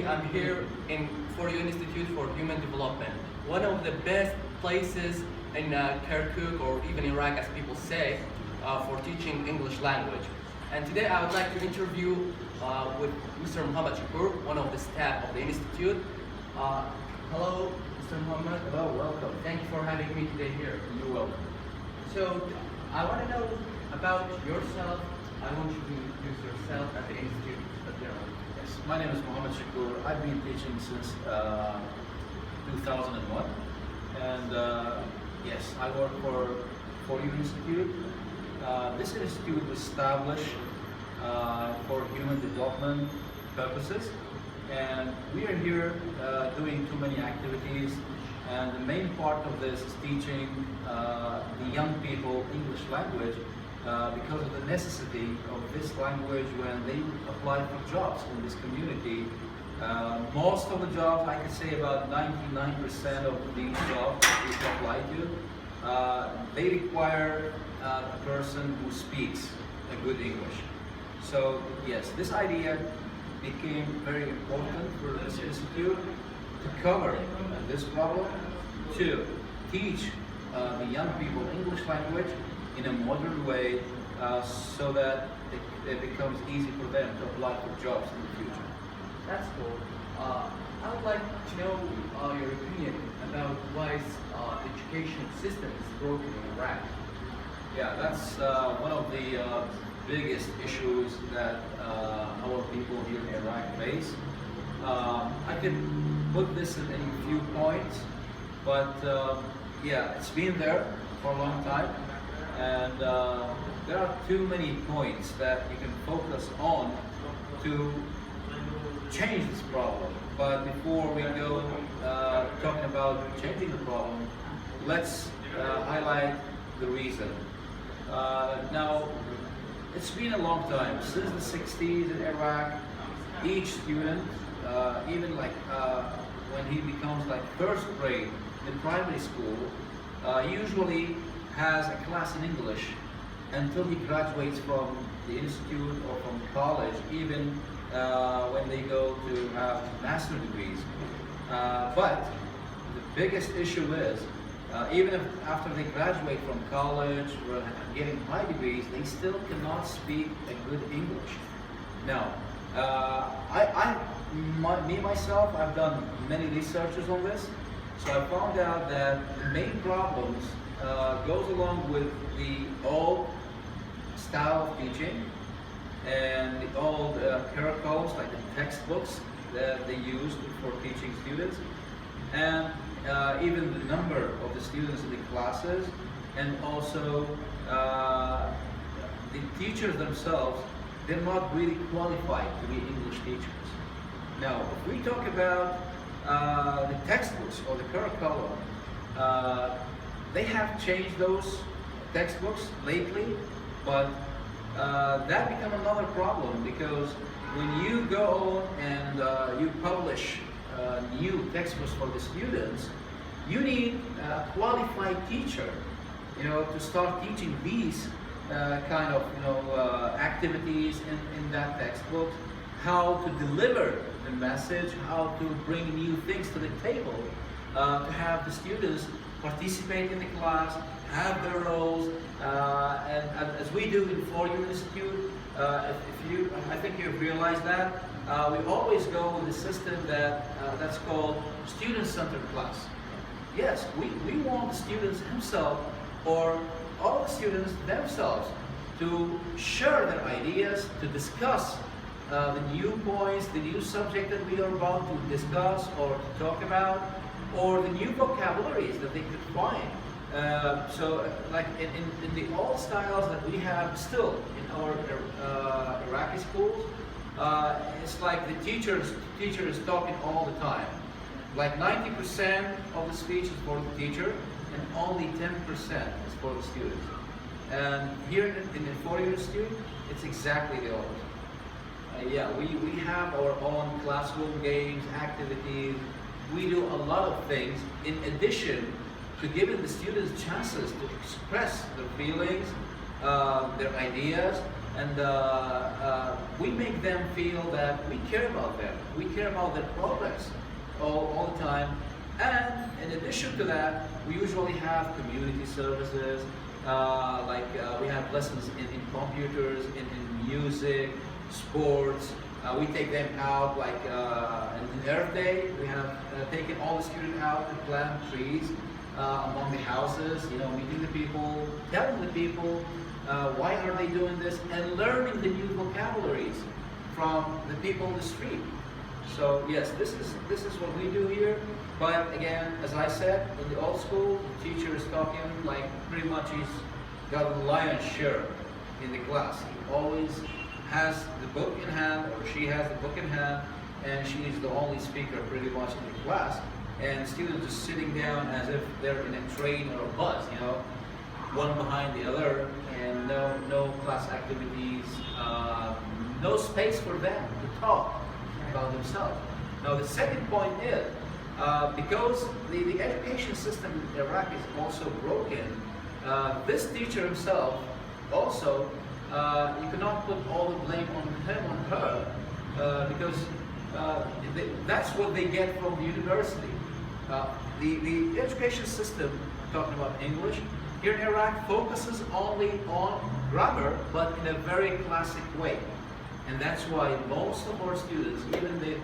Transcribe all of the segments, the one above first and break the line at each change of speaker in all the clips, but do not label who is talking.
Today I'm here in For You Institute for Human Development, one of the best places in Kirkuk, or even Iraq as people say, for teaching English language. And today I would like to interview with Mr. Mohammad Shakour, one of the staff of the Institute. Hello, Mr. Mohammad.
Hello, welcome.
Thank you for having me today here.
You're welcome.
So, I want to know about yourself. I want you to introduce yourself at the Institute.
Yes, my name is Mohammad Shakour. I've been teaching since 2001, and yes, I work for you Institute. This institute was established for human development purposes, and we are here doing too many activities. And the main part of this is teaching the young people English language because of the necessity of this language when they apply for jobs in this community. Most of the jobs, I could say about 99% of these jobs that we apply to, they require a person who speaks a good English. So yes, this idea became very important for this institute to cover this problem, to teach the young people English language in a modern way so that it becomes easy for them to apply for jobs in the future.
That's cool. I would like to know your opinion about why the education system is broken in Iraq.
Yeah, that's one of the biggest issues that our people here in Iraq face. I can put this in a few points, but yeah, it's been there for a long time, and there are too many points that you can focus on to change this problem. But before we go talking about changing the problem, let's highlight the reason. Now, it's been a long time, since the 60s in Iraq. Each student, even like when he becomes like first grade in primary school, usually has a class in English until he graduates from the institute or from college, even when they go to have master's degrees. But the biggest issue is, even if after they graduate from college or getting high degrees, they still cannot speak a good English. Now, myself, I've done many researches on this, so I found out that the main problems goes along with the old style of teaching and the old curriculums, like the textbooks that they used for teaching students, and even the number of the students in the classes, and also the teachers themselves. They're not really qualified to be English teachers. Now, if we talk about the textbooks or the curriculum, they have changed those textbooks lately, but that become another problem, because when you go and you publish new textbooks for the students, you need a qualified teacher, to start teaching these kind of activities in that textbook, how to deliver the message, how to bring new things to the table, to have the students participate in the class, have their roles, and as we do in For You Institute, I think you've realized that, we always go with a system that's called student-centered class. Yes, we want the students themselves, or all the students themselves, to share their ideas, to discuss the new points, the new subject that we are about to discuss or to talk about, or the new vocabularies that they could find. So like in the old styles that we have still in our Iraqi schools, it's like the teacher is talking all the time. Like 90% of the speech is for the teacher, and only 10% is for the students. And here in the For You Institute, it's exactly the opposite. Yeah, we have our own classroom games, activities. We do a lot of things in addition to giving the students chances to express their feelings, their ideas, and we make them feel that we care about them. We care about their progress all the time. And in addition to that, we usually have community services, we have lessons in computers, in music, sports. We take them out, in Earth Day, we have taken all the students out to plant trees among the houses, meeting the people, telling the people why are they doing this, and learning the new vocabularies from the people on the street. So yes, this is what we do here. But again, as I said, in the old school, the teacher is talking like pretty much he's got the lion's share in the class. He always has the book in hand, or she has the book in hand, and she's the only speaker pretty much in the class. And students just sitting down as if they're in a train or a bus, one behind the other, and no class activities, no space for them to talk about themselves. Now the second point is, because the education system in Iraq is also broken, this teacher himself also, you cannot put all the blame on him, on her, because that's what they get from the university. The education system, talking about English, here in Iraq focuses only on grammar, but in a very classic way. And that's why most of our students, even they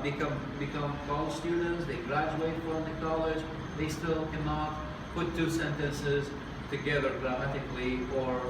become college students, they graduate from the college, they still cannot put two sentences together grammatically, or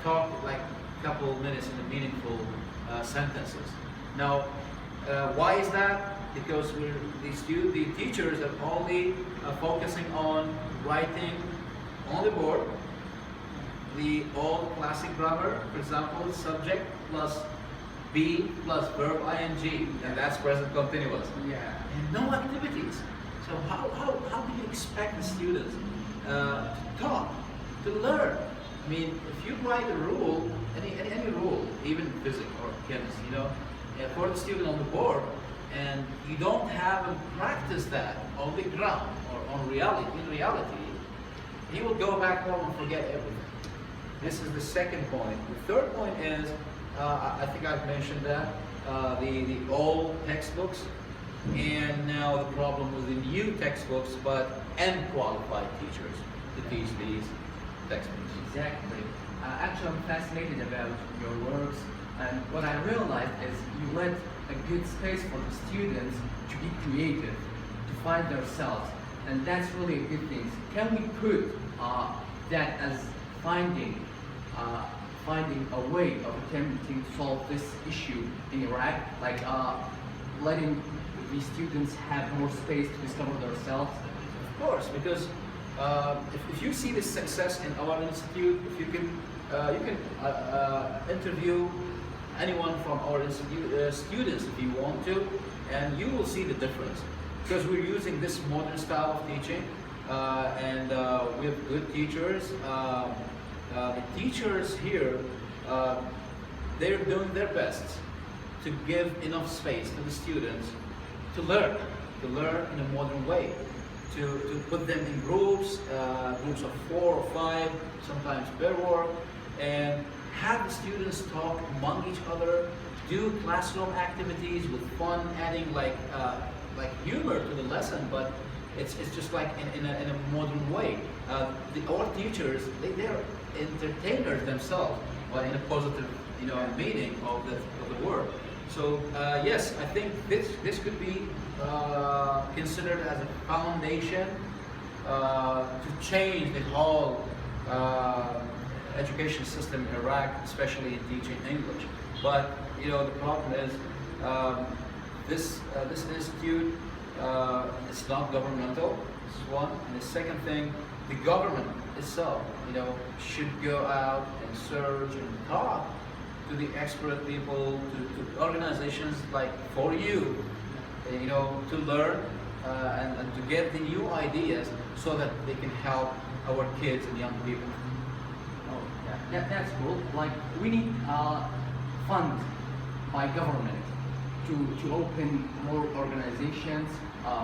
talk like a couple of minutes in a meaningful sentences. Now, why is that? Because the teachers are only focusing on writing on the board the old classic grammar, for example, subject plus be plus verb ing, and that's present continuous.
Yeah.
And no activities. So how do you expect the students to talk, to learn? I mean, if you write a rule, any rule, even physics or chemistry, for the student on the board, and you don't have him practice that on the ground or in reality, he will go back home and forget everything. This is the second point. The third point is, I think I've mentioned that, the old textbooks, and now the problem with the new textbooks, but unqualified teachers to teach these textbooks.
Exactly. Actually, I'm fascinated about your works, and what I realized is you let a good space for the students to be creative, to find themselves, and that's really a good thing. Can we put that as finding a way of attempting to solve this issue in Iraq, letting the students have more space to discover themselves?
Of course, because if you see the success in our institute, if you can interview anyone from our institute, students if you want to, and you will see the difference. Because we're using this modern style of teaching, and we have good teachers. The teachers here, they're doing their best to give enough space to the students to learn in a modern way, to put them in groups of 4 or 5, sometimes pair work, and have the students talk among each other, do classroom activities with fun, adding like humor to the lesson, but it's just like in a modern way. Our teachers, they're entertainers themselves, but in a positive meaning of the word. So yes, I think this could be considered as a foundation to change the whole education system in Iraq, especially in teaching English. But the problem is this institute is not governmental. This is one, and the second thing, the government itself, should go out and search and talk to the expert people, to organizations like For You, to learn and to get the new ideas so that they can help our kids and young people.
Oh, that's cool. Like, we need fund by government to open more organizations,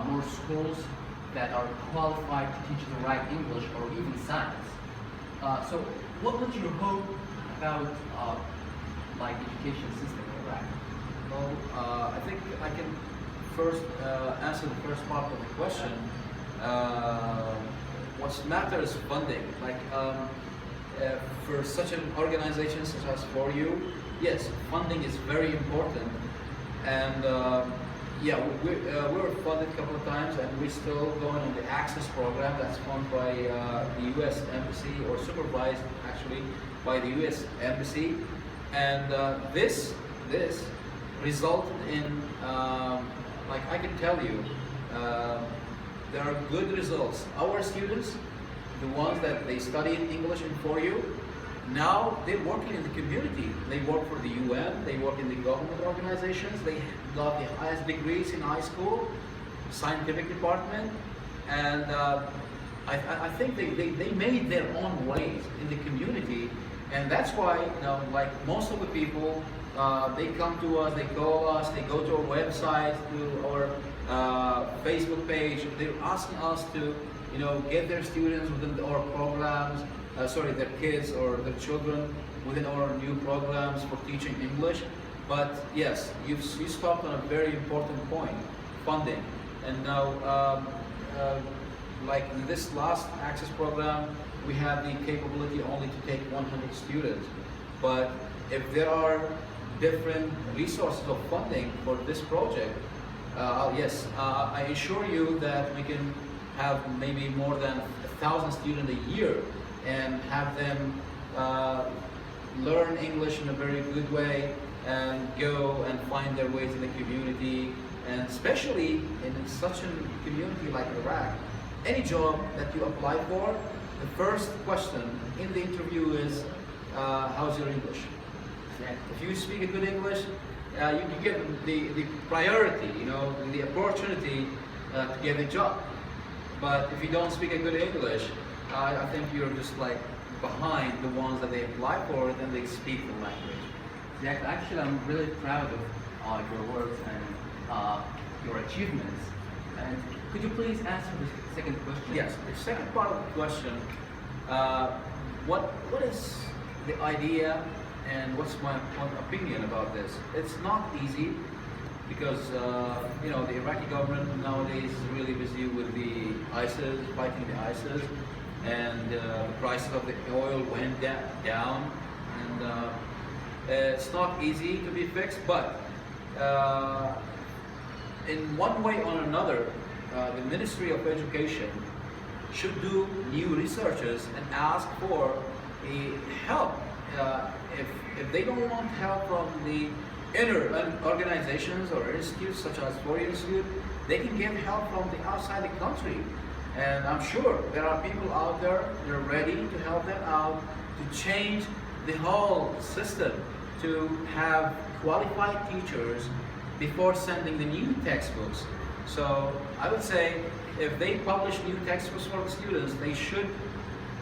more schools that are qualified to teach the right English or even science. So what would you hope about like education system in Iraq?
Well, I think I can first answer the first part of the question. What matters is funding. Like for such an organization such as For You, yes, funding is very important. And yeah, we were funded a couple of times, and we're still going on the Access program that's funded by the U.S. Embassy, or supervised actually by the U.S. Embassy. And this resulted in, like I can tell you, there are good results. Our students, the ones that they studied English in For You, now they're working in the community. They work for the UN, they work in the government organizations, they got the highest degrees in high school, scientific department, and I think they made their own ways in the community, and that's why, you know, like most of the people, they come to us, they call us, they go to our website, to our Facebook page, they're asking us to, you know, get their students within our programs, their kids or their children within our new programs for teaching English. But yes, you stopped on a very important point, funding. And now, like in this last Access program, we have the capability only to take 100 students. But if there are different resources of funding for this project, yes, I assure you that we can have maybe more than 1,000 students a year and have them learn English in a very good way and go and find their ways in the community. And especially in such a community like Iraq, any job that you apply for, the first question in the interview is, how's your English? If you speak a good English, you can get the priority, you know, the opportunity to get a job. But if you don't speak a good English, I think you're just like behind the ones that they apply for and they speak the language.
Exactly. Actually, I'm really proud of your works and your achievements. And could you please answer the second question?
Yes, the second part of the question, what is the idea and what's my opinion about this? It's not easy because you know, the Iraqi government nowadays is really busy with the ISIS, fighting the ISIS, and the prices of the oil went down, and it's not easy to be fixed, but in one way or another, the Ministry of Education should do new researches and ask for help. If they don't want help from the inner organizations or institutes such as For You Institute, they can get help from the outside the country. And I'm sure there are people out there that are ready to help them out to change the whole system, to have qualified teachers before sending the new textbooks. So I would say if they publish new textbooks for the students, they should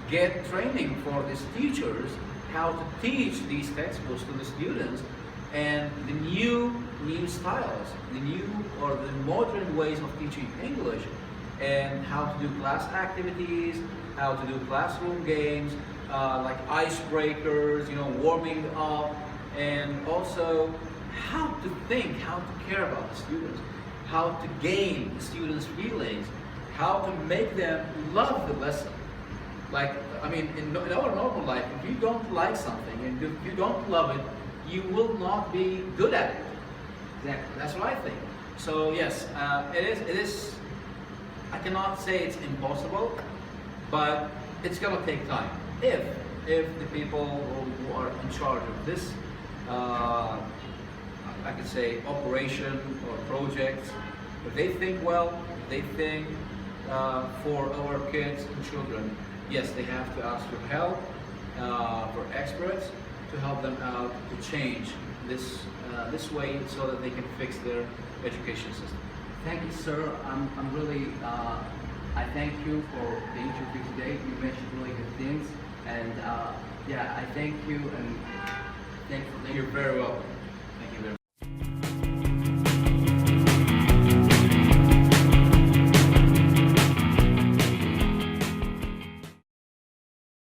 get training for these teachers how to teach these textbooks to the students, and the new styles, the new or the modern ways of teaching English, and how to do class activities, how to do classroom games, like icebreakers, you know, warming up, and also how to think, how to care about the students, how to gain the students' feelings, how to make them love the lesson. Like, I mean, in our normal life, if you don't like something and if you don't love it, you will not be good at it. Exactly. That's what I think. So yes, it is. I cannot say it's impossible, but it's gonna take time. If the people who are in charge of this, I could say, operation or project, if they think well, they think for our kids and children, yes, they have to ask for help, for experts to help them out to change this way so that they can fix their education system.
Thank you, sir. I'm really, I thank you for the interview today. You mentioned really good things, and yeah, I thank you and thank you for
You're very welcome.